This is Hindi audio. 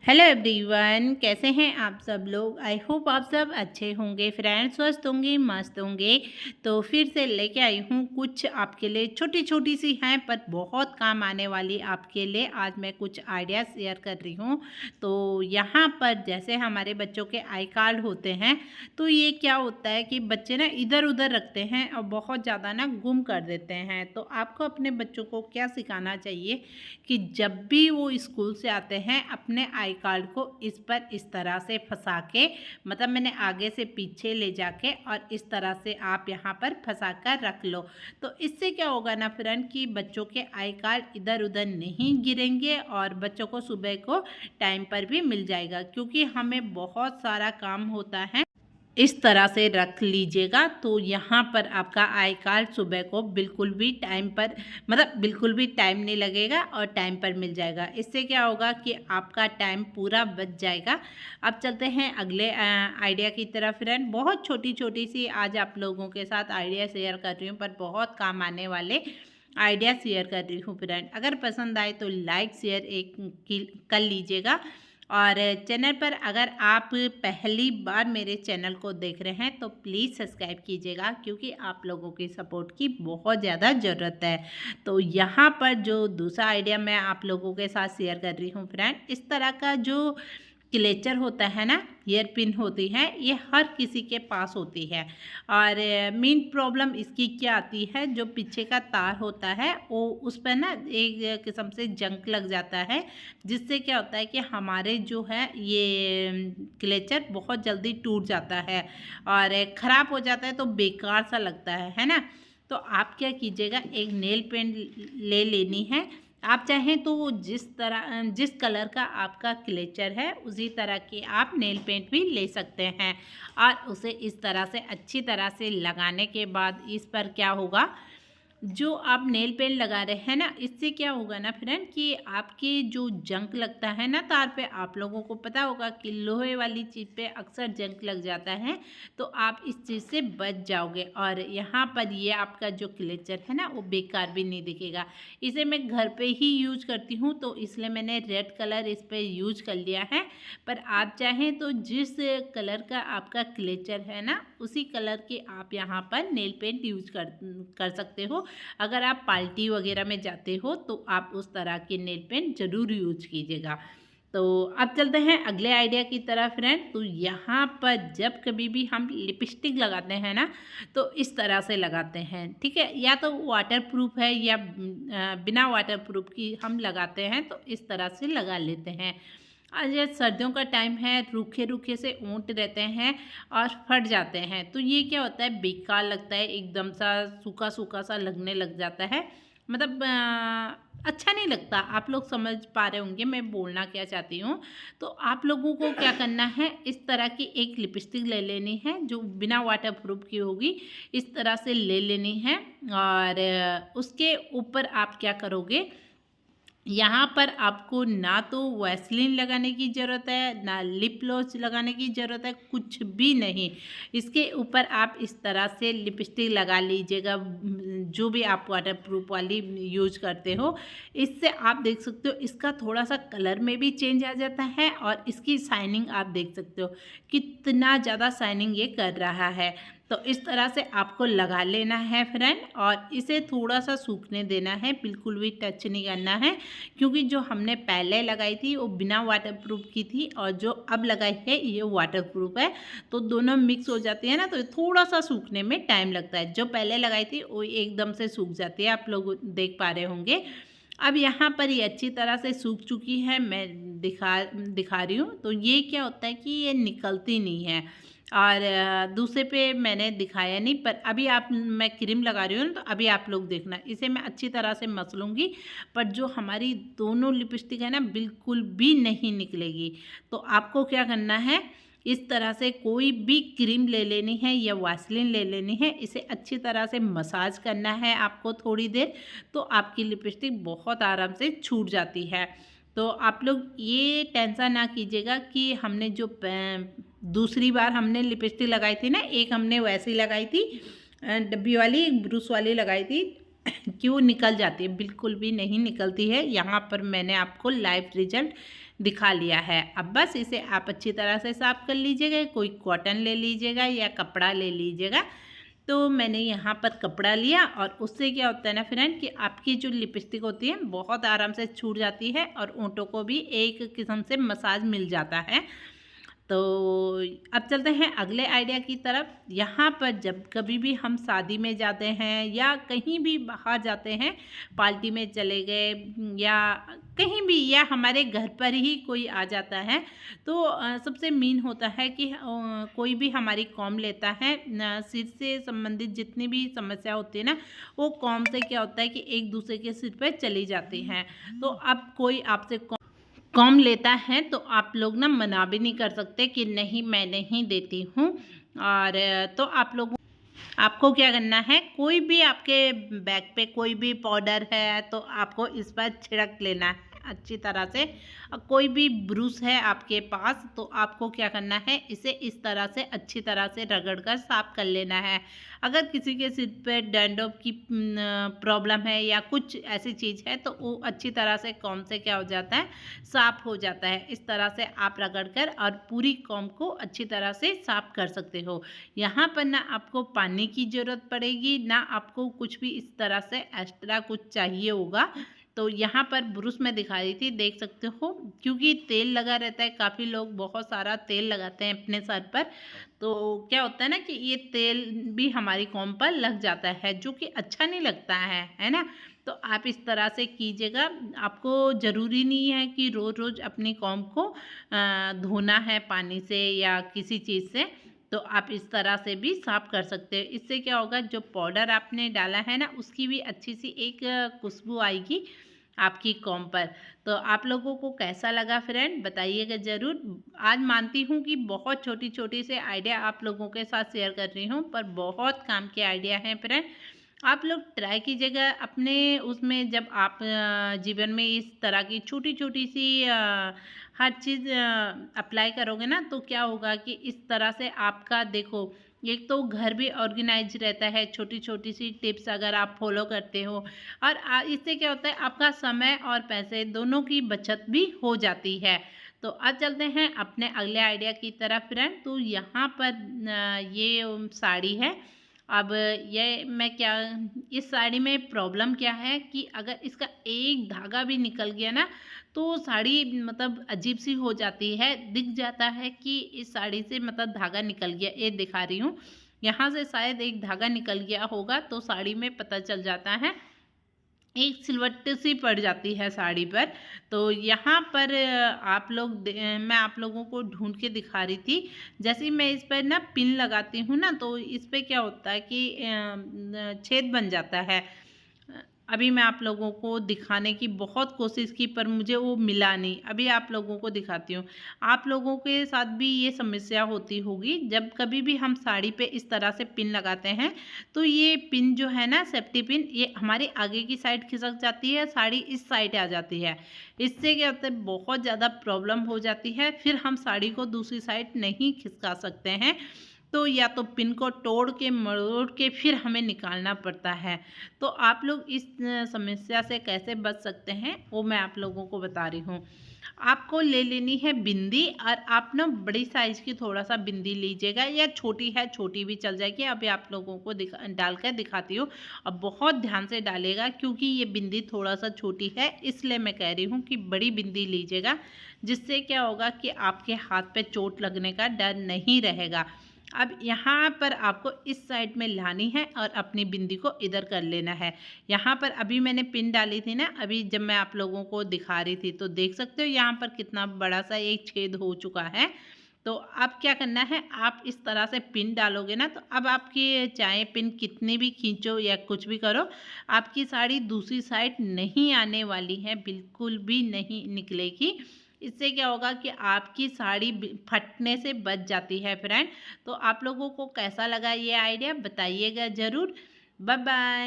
हेलो एवरीवन, कैसे हैं आप सब लोग। आई होप आप सब अच्छे होंगे, फ्रेंड्स स्वस्थ होंगे, मस्त होंगे। तो फिर से लेके आई हूँ कुछ आपके लिए, छोटी छोटी सी हैं पर बहुत काम आने वाली आपके लिए। आज मैं कुछ आइडिया शेयर कर रही हूँ। तो यहाँ पर जैसे हमारे बच्चों के आई कार्ड होते हैं, तो ये क्या होता है कि बच्चे ना इधर उधर रखते हैं और बहुत ज़्यादा ना गुम कर देते हैं। तो आपको अपने बच्चों को क्या सिखाना चाहिए कि जब भी वो स्कूल से आते हैं अपने आई कार्ड को इस तरह से फंसा के, मतलब मैंने आगे से पीछे ले जाके और इस तरह से आप यहाँ पर फंसा कर रख लो। तो इससे क्या होगा ना फ्रेंड कि बच्चों के आई कार्ड इधर उधर नहीं गिरेंगे और बच्चों को सुबह को टाइम पर भी मिल जाएगा, क्योंकि हमें बहुत सारा काम होता है। इस तरह से रख लीजिएगा तो यहाँ पर आपका आई कार्ड सुबह को बिल्कुल भी टाइम पर, मतलब बिल्कुल भी टाइम नहीं लगेगा और टाइम पर मिल जाएगा। इससे क्या होगा कि आपका टाइम पूरा बच जाएगा। अब चलते हैं अगले आइडिया की तरफ फ्रेंड। बहुत छोटी छोटी सी आज आप लोगों के साथ आइडिया शेयर कर रही हूँ, पर बहुत काम आने वाले आइडिया शेयर कर रही हूँ फ्रेंड। अगर पसंद आए तो लाइक शेयर एक कर लीजिएगा। और चैनल पर अगर आप पहली बार मेरे चैनल को देख रहे हैं तो प्लीज़ सब्सक्राइब कीजिएगा, क्योंकि आप लोगों की सपोर्ट की बहुत ज़्यादा ज़रूरत है। तो यहाँ पर जो दूसरा आइडिया मैं आप लोगों के साथ शेयर कर रही हूँ फ्रेंड, इस तरह का जो क्लेचर होता है ना, ईयर पिन होती है, ये हर किसी के पास होती है। और मेन प्रॉब्लम इसकी क्या आती है, जो पीछे का तार होता है वो उस पर ना एक किस्म से जंग लग जाता है, जिससे क्या होता है कि हमारे जो है ये क्लेचर बहुत जल्दी टूट जाता है और ख़राब हो जाता है, तो बेकार सा लगता है ना। तो आप क्या कीजिएगा, एक नेल पेंट ले लेनी है। आप चाहें तो जिस कलर का आपका क्लेचर है उसी तरह के आप नेल पेंट भी ले सकते हैं। और उसे इस तरह से अच्छी तरह से लगाने के बाद इस पर क्या होगा, जो आप नेल पेंट लगा रहे हैं ना, इससे क्या होगा ना फ्रेंड कि आपके जो जंक लगता है ना तार पे, आप लोगों को पता होगा कि लोहे वाली चीज़ पे अक्सर जंक लग जाता है, तो आप इस चीज़ से बच जाओगे। और यहाँ पर ये आपका जो क्लेचर है ना वो बेकार भी नहीं दिखेगा। इसे मैं घर पे ही यूज करती हूँ, तो इसलिए मैंने रेड कलर इस पर यूज कर लिया है। पर आप चाहें तो जिस कलर का आपका क्लेचर है ना उसी कलर के आप यहाँ पर नेल पेंट यूज कर सकते हो। अगर आप पार्टी वगैरह में जाते हो तो आप उस तरह के नेल पेंट ज़रूर यूज कीजिएगा। तो अब चलते हैं अगले आइडिया की तरफ फ्रेंड। तो यहाँ पर जब कभी भी हम लिपस्टिक लगाते हैं ना, तो इस तरह से लगाते हैं, ठीक है। या तो वाटर प्रूफ है या बिना वाटर प्रूफ की हम लगाते हैं, तो इस तरह से लगा लेते हैं। आज ये सर्दियों का टाइम है, रूखे रूखे से ऊँट रहते हैं और फट जाते हैं, तो ये क्या होता है, बेकार लगता है, एकदम सा सूखा सूखा सा लगने लग जाता है। मतलब अच्छा नहीं लगता। आप लोग समझ पा रहे होंगे मैं बोलना क्या चाहती हूँ। तो आप लोगों को क्या करना है, इस तरह की एक लिपस्टिक ले लेनी है जो बिना वाटर प्रूफ की होगी, इस तरह से ले लेनी है। और उसके ऊपर आप क्या करोगे, यहाँ पर आपको ना तो वैसलीन लगाने की ज़रूरत है, ना लिप ग्लॉस लगाने की ज़रूरत है, कुछ भी नहीं। इसके ऊपर आप इस तरह से लिपस्टिक लगा लीजिएगा, जो भी आप वाटर प्रूफ वाली यूज करते हो। इससे आप देख सकते हो इसका थोड़ा सा कलर में भी चेंज आ जाता है और इसकी शाइनिंग आप देख सकते हो कितना ज़्यादा शाइनिंग ये कर रहा है। तो इस तरह से आपको लगा लेना है फ्रेंड, और इसे थोड़ा सा सूखने देना है, बिल्कुल भी टच नहीं करना है, क्योंकि जो हमने पहले लगाई थी वो बिना वाटरप्रूफ की थी और जो अब लगाई है ये वाटरप्रूफ है। तो दोनों मिक्स हो जाती है ना, तो थोड़ा सा सूखने में टाइम लगता है। जो पहले लगाई थी वो एकदम से सूख जाती है, आप लोग देख पा रहे होंगे। अब यहाँ पर ये अच्छी तरह से सूख चुकी है, मैं दिखा रही हूँ। तो ये क्या होता है कि ये निकलती नहीं है। और दूसरे पे मैंने दिखाया नहीं, पर अभी आप मैं क्रीम लगा रही हूँ, तो अभी आप लोग देखना, इसे मैं अच्छी तरह से मस लूँगी। पर जो हमारी दोनों लिपस्टिक है ना बिल्कुल भी नहीं निकलेगी। तो आपको क्या करना है, इस तरह से कोई भी क्रीम ले लेनी है या वैसलीन ले लेनी है, इसे अच्छी तरह से मसाज करना है आपको थोड़ी देर, तो आपकी लिपस्टिक बहुत आराम से छूट जाती है। तो आप लोग ये टेंशन ना कीजिएगा कि हमने जो दूसरी बार हमने लिपस्टिक लगाई थी ना, एक हमने वैसी लगाई थी डब्बी वाली, एक ब्रूस वाली लगाई थी कि वो निकल जाती है, बिल्कुल भी नहीं निकलती है। यहाँ पर मैंने आपको लाइव रिजल्ट दिखा लिया है। अब बस इसे आप अच्छी तरह से साफ़ कर लीजिएगा, कोई कॉटन ले लीजिएगा या कपड़ा ले लीजिएगा। तो मैंने यहाँ पर कपड़ा लिया और उससे क्या होता है ना फ्रेंड कि आपकी जो लिपस्टिक होती है बहुत आराम से छूट जाती है और होंठों को भी एक किस्म से मसाज मिल जाता है। तो अब चलते हैं अगले आइडिया की तरफ। यहाँ पर जब कभी भी हम शादी में जाते हैं या कहीं भी बाहर जाते हैं, पार्टी में चले गए या कहीं भी, या हमारे घर पर ही कोई आ जाता है, तो सबसे मेन होता है कि कोई भी हमारी कॉम लेता है, सिर से संबंधित जितनी भी समस्या होती है ना, वो कॉम से क्या होता है कि एक दूसरे के सिर पर चली जाती हैं। तो अब कोई आपसे कम लेता है तो आप लोग ना मना भी नहीं कर सकते कि नहीं मैं नहीं देती हूँ। और तो आपको क्या करना है, कोई भी आपके बैग पे कोई भी पाउडर है तो आपको इस पर छिड़क लेना है अच्छी तरह से। कोई भी ब्रूस है आपके पास तो आपको क्या करना है, इसे इस तरह से अच्छी तरह से रगड़ कर साफ कर लेना है। अगर किसी के सिर पे डैंड्रफ की प्रॉब्लम है या कुछ ऐसी चीज़ है तो वो अच्छी तरह से कॉम से क्या हो जाता है, साफ हो जाता है। इस तरह से आप रगड़ कर और पूरी कॉम को अच्छी तरह से साफ कर सकते हो। यहाँ पर ना आपको पानी की ज़रूरत पड़ेगी, ना आपको कुछ भी इस तरह से एक्स्ट्रा कुछ चाहिए होगा। तो यहाँ पर ब्रूस में दिखा रही थी, देख सकते हो, क्योंकि तेल लगा रहता है, काफ़ी लोग बहुत सारा तेल लगाते हैं अपने सर पर, तो क्या होता है ना कि ये तेल भी हमारी कॉम पर लग जाता है, जो कि अच्छा नहीं लगता है ना। तो आप इस तरह से कीजिएगा। आपको ज़रूरी नहीं है कि रोज़ रोज़ अपनी कॉम को धोना है पानी से या किसी चीज़ से, तो आप इस तरह से भी साफ़ कर सकते हो। इससे क्या होगा, जो पाउडर आपने डाला है ना उसकी भी अच्छी सी एक खुशबू आएगी आपकी कॉम पर। तो आप लोगों को कैसा लगा फ्रेंड बताइएगा ज़रूर। आज मानती हूँ कि बहुत छोटी छोटी से आइडिया आप लोगों के साथ शेयर कर रही हूँ, पर बहुत काम के आइडिया हैं फ्रेंड। आप लोग ट्राई कीजिएगा अपने उसमें, जब आप जीवन में इस तरह की छोटी छोटी सी हर चीज़ अप्लाई करोगे ना, तो क्या होगा कि इस तरह से आपका देखो, एक तो घर भी ऑर्गेनाइज रहता है, छोटी छोटी सी टिप्स अगर आप फॉलो करते हो, और इससे क्या होता है आपका समय और पैसे दोनों की बचत भी हो जाती है। तो अब चलते हैं अपने अगले आइडिया की तरफ फ्रेंड। तो यहाँ पर ये साड़ी है। अब ये मैं क्या, इस साड़ी में प्रॉब्लम क्या है कि अगर इसका एक धागा भी निकल गया ना तो साड़ी मतलब अजीब सी हो जाती है, दिख जाता है कि इस साड़ी से मतलब धागा निकल गया। ये दिखा रही हूँ, यहाँ से शायद एक धागा निकल गया होगा तो साड़ी में पता चल जाता है, एक सिलवट्टे सी पड़ जाती है साड़ी पर। तो यहाँ पर मैं आप लोगों को ढूंढ के दिखा रही थी। जैसे ही मैं इस पर ना पिन लगाती हूँ ना तो इस पर क्या होता है कि छेद बन जाता है। अभी मैं आप लोगों को दिखाने की बहुत कोशिश की पर मुझे वो मिला नहीं। अभी आप लोगों को दिखाती हूँ। आप लोगों के साथ भी ये समस्या होती होगी, जब कभी भी हम साड़ी पे इस तरह से पिन लगाते हैं तो ये पिन जो है ना, सेफ्टी पिन, ये हमारी आगे की साइड खिसक जाती है, साड़ी इस साइड आ जाती है। इससे क्या होता है, बहुत ज़्यादा प्रॉब्लम हो जाती है, फिर हम साड़ी को दूसरी साइड नहीं खिसका सकते हैं। तो या तो पिन को तोड़ के मरोड़ के फिर हमें निकालना पड़ता है। तो आप लोग इस समस्या से कैसे बच सकते हैं वो मैं आप लोगों को बता रही हूँ। आपको ले लेनी है बिंदी, और आप ना बड़ी साइज़ की थोड़ा सा बिंदी लीजिएगा, या छोटी है छोटी भी चल जाएगी। अभी आप लोगों को डाल कर दिखाती हूँ। अब बहुत ध्यान से डालेगा क्योंकि ये बिंदी थोड़ा सा छोटी है, इसलिए मैं कह रही हूँ कि बड़ी बिंदी लीजिएगा, जिससे क्या होगा कि आपके हाथ पे चोट लगने का डर नहीं रहेगा। अब यहाँ पर आपको इस साइड में लानी है और अपनी बिंदी को इधर कर लेना है। यहाँ पर अभी मैंने पिन डाली थी ना, अभी जब मैं आप लोगों को दिखा रही थी तो देख सकते हो यहाँ पर कितना बड़ा सा एक छेद हो चुका है। तो अब क्या करना है, आप इस तरह से पिन डालोगे ना तो अब आपकी चाहे पिन कितनी भी खींचो या कुछ भी करो, आपकी साड़ी दूसरी साइड नहीं आने वाली है, बिल्कुल भी नहीं निकलेगी। इससे क्या होगा कि आपकी साड़ी फटने से बच जाती है फ्रेंड। तो आप लोगों को कैसा लगा ये आइडिया बताइएगा ज़रूर। Bye bye.